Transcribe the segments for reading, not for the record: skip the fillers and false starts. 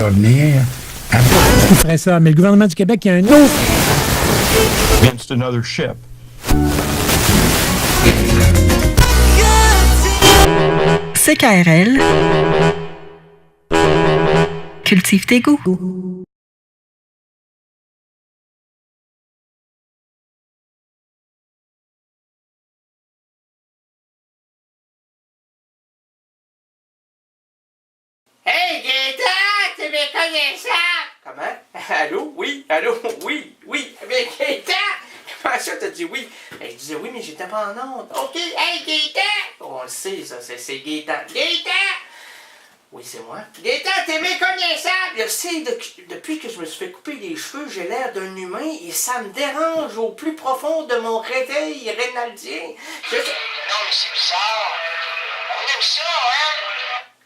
va venir. Qui ferait ça? Mais le gouvernement du Québec, il y a un autre. Against another ship. CKRL. Cultive tes goûts. Hey, Gaëtan, t'es méconnaissable! Comment? Allô? Oui? Allô? Oui? Oui? Mais Gaëtan! Comment ça, t'as dit oui? Ben, je disais oui, mais j'étais pas en onde. OK, hey, Gaëtan! On le sait, ça, c'est Gaëtan. Gaëtan! Oui, c'est moi. Gaëtan, t'es méconnaissable! Je sais, depuis que je me suis fait couper les cheveux, j'ai l'air d'un humain et ça me dérange au plus profond de mon réveil rénaldien. Non, mais c'est bizarre. On aime ça, hein?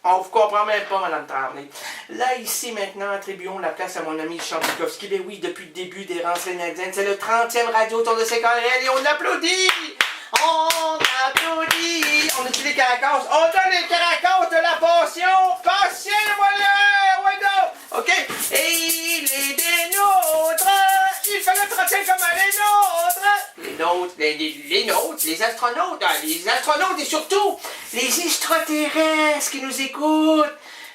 On vous comprend même pas, Mme Tremblay. Là, ici, maintenant, attribuons la place à mon ami Charles Bukowski. Ben oui, depuis le début des Rances rénaldiennes, c'est le 30e radio autour de CKRL et on applaudit! On applaudit! On utilise les caracas. On donne les caracas de la passion! Passion, voilà! Ouais, go! OK? Et il est des nôtres! Il fait le 30e comme les nôtres! Les nôtres, les astronautes, et surtout les extraterrestres qui nous écoutent.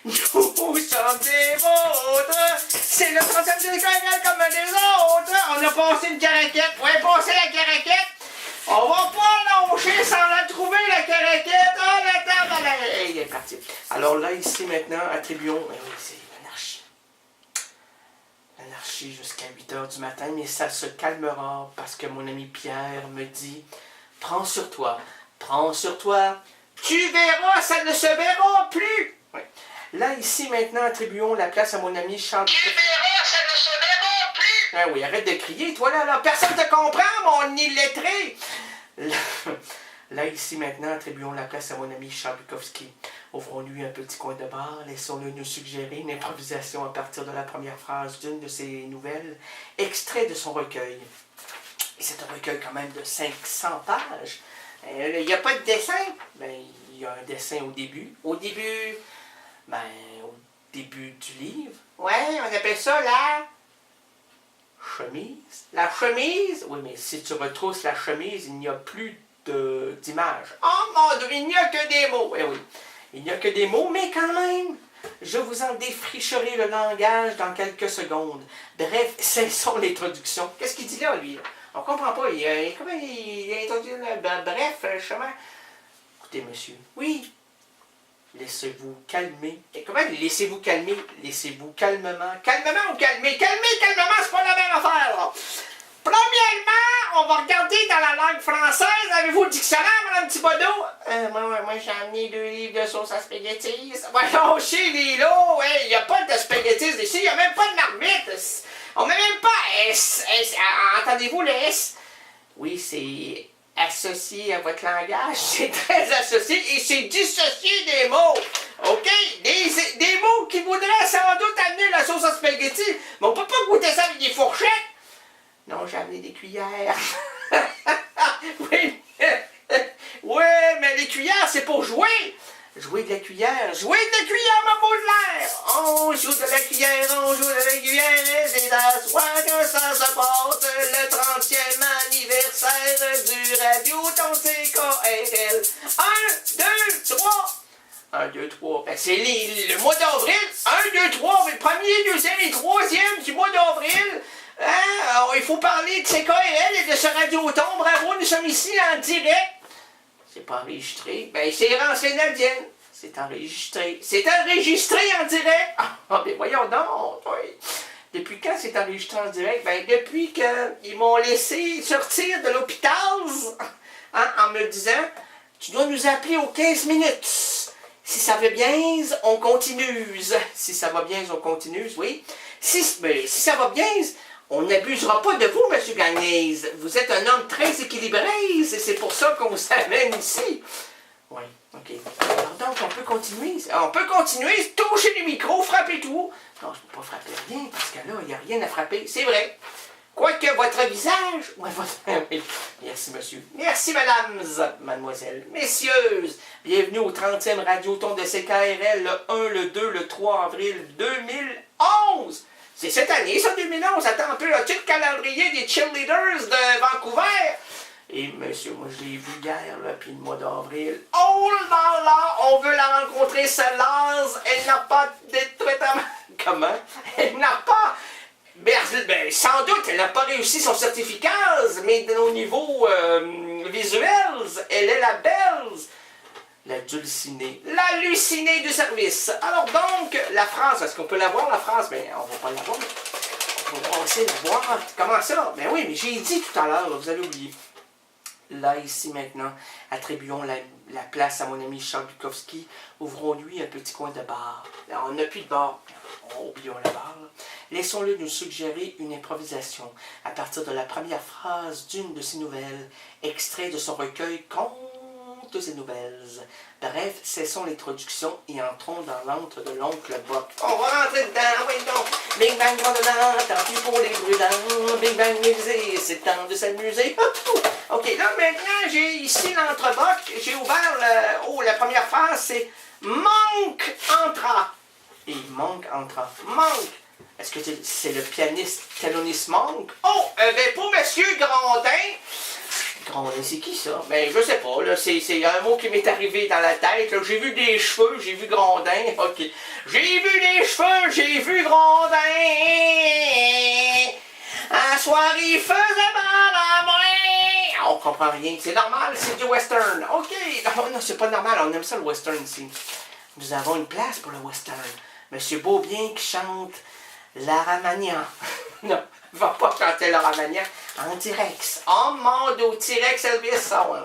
Nous sommes des vôtres. C'est le 30e de CKRL comme les autres. On a passé une caraquette. Ouais, passé la caraquette. On va pas lâcher sans la trouver, la caraquette. Oh, la table, il est parti. Alors là, ici, maintenant, attribuons... Oui, c'est l'anarchie. L'anarchie jusqu'à 8h du matin, mais ça se calmera parce que mon ami Pierre me dit « Prends sur toi, tu verras, ça ne se verra plus. » Ouais. Là, ici, maintenant, attribuons la place à mon ami Charles. Tu verras, ça ne se verra plus. Ah oui, arrête de crier, toi là, personne te comprend, mon illettré. Là, ici, maintenant, attribuons la place à mon ami Charles Bukowski. Ouvrons-lui un petit coin de bar, laissons-le nous suggérer une improvisation à partir de la première phrase d'une de ses nouvelles, extrait de son recueil. Et c'est un recueil quand même de 500 pages. Il n'y a pas de dessin. Ben, il y a un dessin au début. Au début du livre. Ouais, on appelle ça la chemise. La chemise? Oui, mais si tu retrousses la chemise, il n'y a plus d'image. Oh mon Dieu, il n'y a que des mots. Eh oui, il n'y a que des mots, mais quand même, je vous en défricherai le langage dans quelques secondes. Bref, cessons l'introduction. Qu'est-ce qu'il dit là, lui? On comprend pas. Comment il a introduit là? Bref, chemin. Écoutez, monsieur. Oui. Laissez-vous calmer. Et comment laissez-vous calmer? Laissez-vous calmement. Calmement ou calmer? Calmement, c'est pas la même affaire, là. Premièrement, on va regarder dans la langue française. Avez-vous le dictionnaire, Mme Thibodeau? Moi, j'ai amené 2 livres de sauce à spaghettis. Voyons, chez les lots, il n'y a pas de spaghettis ici. Il n'y a même pas de marmite. On met même pas S. Entendez-vous le S? Oui, c'est associé à votre langage. C'est très associé et c'est dissocié des mots. OK? Des mots qui voudraient sans doute amener la sauce à spaghettis. Mais on peut pas goûter ça avec des fourchettes. Non, j'ai amené des cuillères. Oui. Ouais, mais les cuillères, c'est pour jouer. Jouer de la cuillère. Jouer de la cuillère, ma Baudelaire. On joue de la cuillère, c'est à soi que ça se passe. Le 30e anniversaire du Radio-Ton CKRL. 1, 2, 3. 1, 2, 3. Ben, c'est le mois d'avril. 1, 2, 3. Le premier, deuxième et troisième du mois d'avril. Hein? Il faut parler de CKRL et de ce Radioton. Bravo, nous sommes ici en direct. C'est pas enregistré. Ben, c'est Rances rénaldiennes. C'est enregistré. C'est enregistré en direct. Ah, ben voyons donc. Oui. Depuis quand c'est enregistré en direct? Ben, depuis qu'ils m'ont laissé sortir de l'hôpital, hein, en me disant, tu dois nous appeler aux 15 minutes. Si ça va bien, on continue. Si ça va bien, on continue, oui. Si ça va bien, on n'abusera pas de vous, M. Gagné. Vous êtes un homme très équilibré, et c'est pour ça qu'on s'amène ici. Oui, OK. Alors donc, on peut continuer. On peut continuer, toucher les micros, frapper tout. Non, je ne peux pas frapper rien, parce que là, il n'y a rien à frapper. C'est vrai. Quoique votre visage... Ouais, votre... Merci, monsieur. Merci, mesdames, mademoiselles, messieurs. Bienvenue au 30e Radioton de CKRL, le 1, le 2, le 3 avril 2011. 2011. C'est cette année, ça, 2011. Attends un peu, as-tu le calendrier des cheerleaders de Vancouver? Et monsieur, moi je l'ai vu hier, là, puis le mois d'avril. Oh là là, on veut la rencontrer, Laz. Elle n'a pas de traitement. Comment? Elle n'a pas. Ben, sans doute, elle n'a pas réussi son certificat, mais au niveau visuel, elle est la belle. La dulcinée. L'hallucinée du service. Alors donc, la phrase, est-ce qu'on peut la voir, la phrase? Ben, on va pas la voir. On va essayer de la voir. Comment ça? Ben oui, mais j'ai dit tout à l'heure, vous avez oublié. Là, ici, maintenant, attribuons la place à mon ami Charles Bukowski. Ouvrons-lui un petit coin de bar. Alors, on n'a plus de bar. Oublions le bar. Laissons-le nous suggérer une improvisation à partir de la première phrase d'une de ses nouvelles, extrait de son recueil Contes et nouvelles. Bref, cessons l'introduction et entrons dans l'antre de l'oncle Buck. On va rentrer dedans, oui donc. Bing bang, dedans, tant pis pour les brûlants. Bing bang, musée, c'est le temps de s'amuser. Ok, là maintenant, j'ai ici l'entre-Buck. J'ai ouvert la première phrase, c'est Monk entra. Et Monk entra. Monk. Est-ce que c'est le pianiste Thelonious Monk? Oh, ben pour Monsieur Grondin. Grondin, c'est qui ça? Ben, je sais pas, là, c'est un mot qui m'est arrivé dans la tête. J'ai vu des cheveux, j'ai vu Grondin. Ok. J'ai vu des cheveux, j'ai vu Grondin. Un soir, il faisait mal à moi. On comprend rien. C'est normal, c'est du western. Ok. Non, c'est pas normal, on aime ça le western ici. Nous avons une place pour le western. Monsieur Beaubien qui chante Lara Magnan. Non, il va pas chanter Lara Magnan en T-Rex. Oh mon Dieu, T-Rex Elvis. Ça, ouais.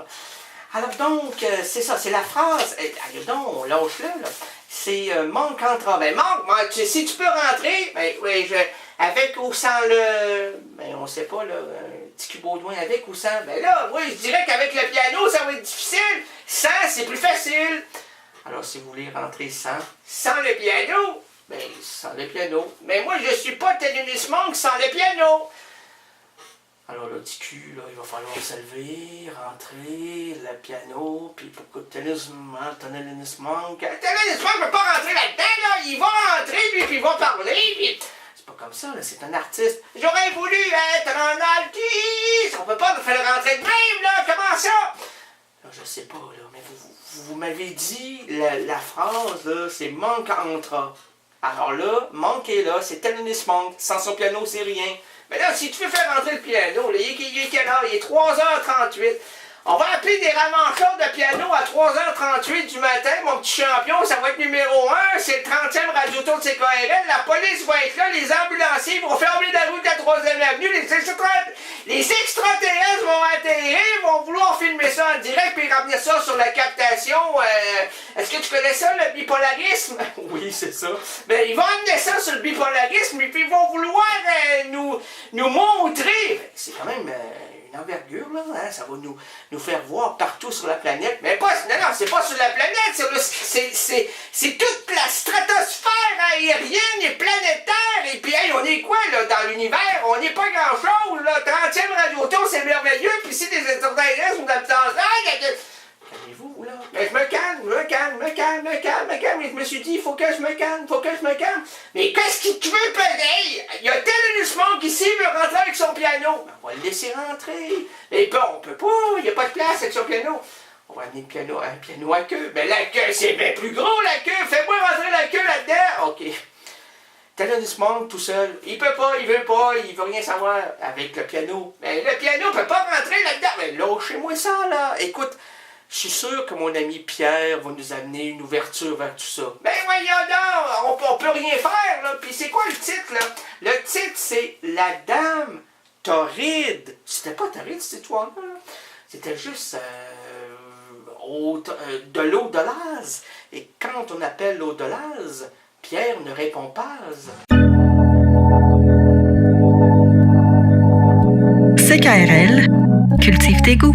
Alors donc, c'est ça, c'est la phrase. Allez donc, lâche-le, là. C'est Monk entra. Ben Monk, si tu peux rentrer, ben oui, avec ou sans le. Ben on sait pas, là. Petit Baudouin avec ou sans. Ben là, oui, je dirais qu'avec le piano, ça va être difficile. Sans, c'est plus facile. Alors, si vous voulez rentrer sans le piano, ben, sans le piano. Mais moi, je suis pas Thelonious Monk sans le piano. Alors, le petit cul, là, il va falloir se lever, rentrer, le piano, puis pourquoi Thelonious Monk ne peut pas rentrer là-dedans, là. Il va rentrer, lui, puis il va parler, puis. C'est pas comme ça, là, c'est un artiste. J'aurais voulu être un artiste. On peut pas le faire rentrer de même, là. Comment ça? Là, je sais pas, là, mais vous m'avez dit, la phrase, là, c'est Monk entra. Alors là, Monk est là, c'est Thelonious Monk. Sans son piano, c'est rien. Mais là, si tu veux faire rentrer le piano, là, il est quelle heure? Il est 3h38. On va appeler des ramancheurs de piano à 3h38 du matin, mon petit champion. Ça va être numéro 1. C'est le 30e radio-tour de CKRL. La police va être là. Les ambulanciers vont fermer la route de la 3e avenue. Les extraterrestres vont atterrir, vont vouloir filmer ça en direct puis ramener ça sur la captation. Est-ce que tu connais ça, le bipolarisme? Oui, c'est ça. Ben, ils vont amener ça sur le bipolarisme et puis ils vont vouloir nous montrer. C'est quand même une envergure, là. Hein? Ça va nous faire voir partout sur la planète. Mais pas, non, c'est pas sur la planète. C'est toute la stratosphère aérienne et planétaire. Et puis, hey, on est quoi, là, dans l'univers? On n'est pas grand-chose, là. 30e radio-tour, c'est merveilleux. Puis si des extraterrestres ou d'habitants... Calmez-vous, là. Mais je me calme. Mais je me suis dit, il faut que je me calme. Mais qu'est-ce qu'il te veut, pareil? Il y a Thelonious Monk ici, il veut rentrer avec son piano. Ben, on va le laisser rentrer. Mais bon, on peut pas, il n'y a pas de place avec son piano. On va amener un piano à queue. Mais la queue, c'est bien plus gros, la queue. Fais-moi rentrer la queue là-dedans. OK. Thelonious Monk tout seul, il peut pas, il veut rien savoir avec le piano. Mais le piano peut pas rentrer là-dedans. Mais lâchez-moi ça, là. Écoute, je suis sûr que mon ami Pierre va nous amener une ouverture vers tout ça. Ben voyons donc, on peut rien faire, là. Puis c'est quoi le titre, là? Le titre, c'est La Dame Torride. C'était pas torride, cette histoire-là. C'était juste de l'eau de Laz. Et quand on appelle l'eau de Laz, Pierre ne répond pas. CKRL, cultive tes goûts.